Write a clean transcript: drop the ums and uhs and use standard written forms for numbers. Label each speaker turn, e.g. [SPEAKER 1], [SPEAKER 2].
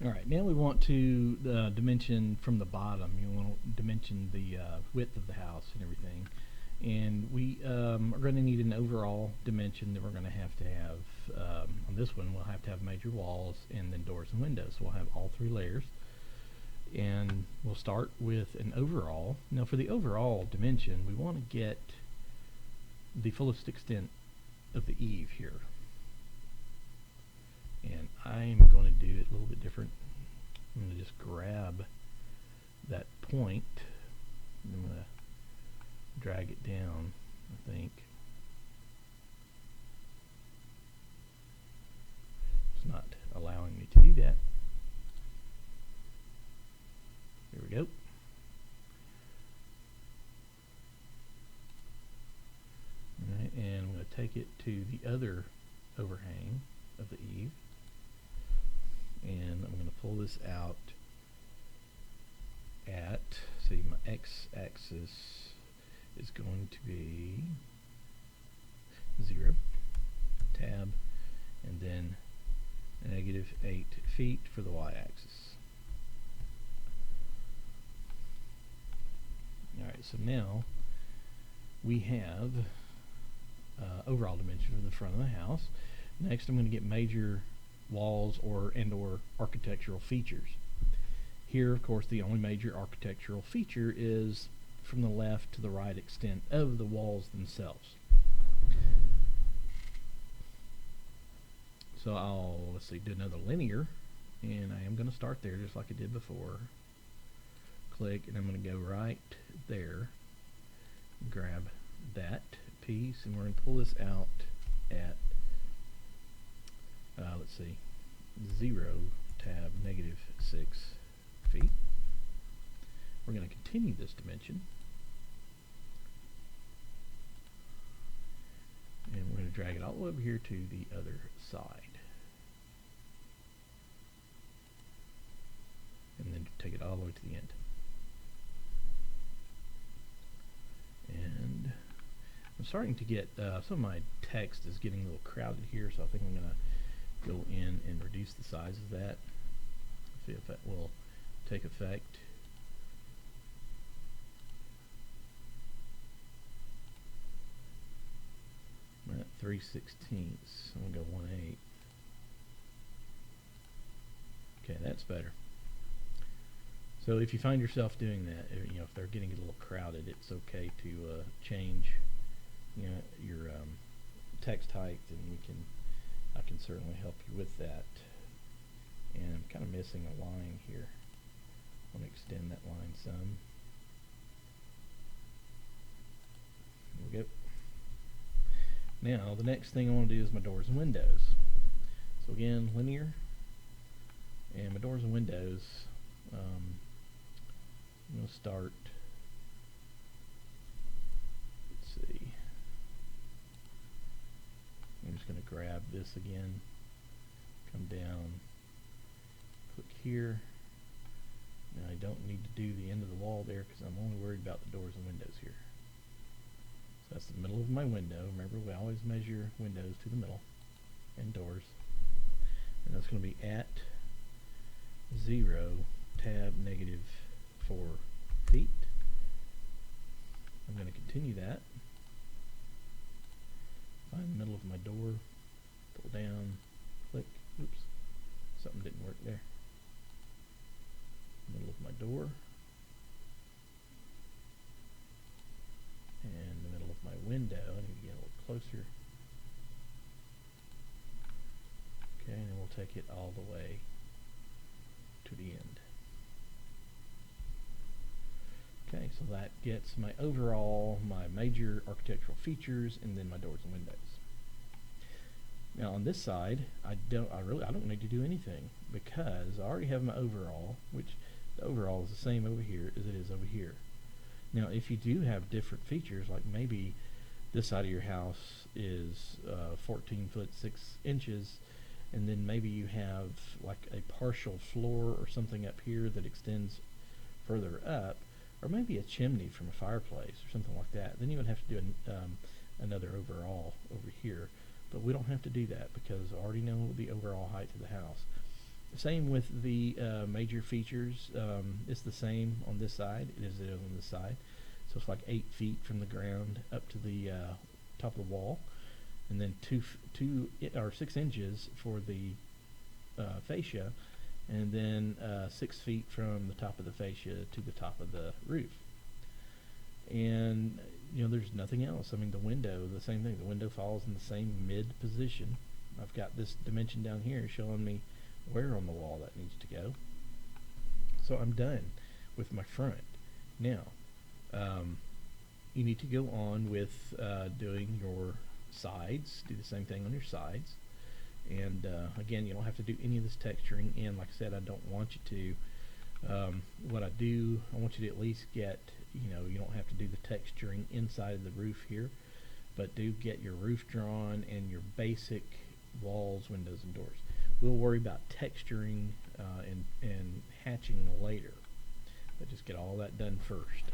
[SPEAKER 1] All right, now we want to dimension from the bottom. You want to dimension the width of the house and everything. And we are going to need an overall dimension that we're going to have. On this one, we'll have to have major walls and then doors and windows. So we'll have all three layers. And we'll start with an overall. Now for the overall dimension, we want to get the fullest extent of the eave here. And I'm going to do it a little bit different. I'm going to just grab that point and I'm going to drag it down, I think. It's not allowing me to do that. There we go. Alright, and I'm going to take it to the other overhang of the eave. And I'm going to pull this out at, see, my x-axis is going to be 0, tab, and then -8 feet for the y-axis. Alright, so now we have overall dimension for the front of the house. Next I'm going to get major walls or architectural features. Here, of course, the only major architectural feature is from the left to the right extent of the walls themselves. So let's see, do another linear, and I am going to start there just like I did before. Click, and I'm going to go right there, grab that piece, and we're going to pull this out at let's see, 0, tab, -6 feet. We're going to continue this dimension, and we're going to drag it all over here to the other side, and then take it all the way to the end. And I'm starting to get some of my text is getting a little crowded here, so I think I'm going to go in and reduce the size of that. See if that will take effect. I'm at 3/16. I'm going to go 1/8. Okay, that's better. So if you find yourself doing that, if they're getting a little crowded, it's okay to change, your text height, and I can certainly help you with that. And I'm kind of missing a line here. I want to extend that line some. There we go. Now the next thing I want to do is my doors and windows. So again, linear, and my doors and windows. I'm going to start. Let's see. I'm just going to grab this again, come down, click here. Now I don't need to do the end of the wall there because I'm only worried about the doors and windows here. So that's the middle of my window. Remember, we always measure windows to the middle and doors. And that's going to be at 0, tab, -4 feet. I'm going to continue that. Find the middle of my door, pull down, click, oops, something didn't work there. Middle of my door, and the middle of my window. I need to get a little closer. Okay, and then we'll take it all the way to the end. Okay, so that gets my overall, my major architectural features, and then my doors and windows. Now on this side, I don't need to do anything because I already have my overall, which the overall is the same over here as it is over here. Now if you do have different features, like maybe this side of your house is 14 foot 6 inches, and then maybe you have like a partial floor or something up here that extends further up, or maybe a chimney from a fireplace or something like that, then you would have to do another overall over here. But we don't have to do that because I already know the overall height of the house. Same with the major features. It's the same on this side as it is on this side. So it's like 8 feet from the ground up to the top of the wall, and then 6 inches for the fascia, and then 6 feet from the top of the fascia to the top of the roof. And there's nothing else. I mean, the window, the same thing. The window falls in the same mid position. I've got this dimension down here showing me where on the wall that needs to go. So I'm done with my front. Now, you need to go on with doing your sides. Do the same thing on your sides. And again, you don't have to do any of this texturing. And like I said, I don't want you to. What I do, I want you to at least get, you don't have to do the texturing inside of the roof here, but do get your roof drawn and your basic walls, windows, and doors. We'll worry about texturing and hatching later, but just get all that done first.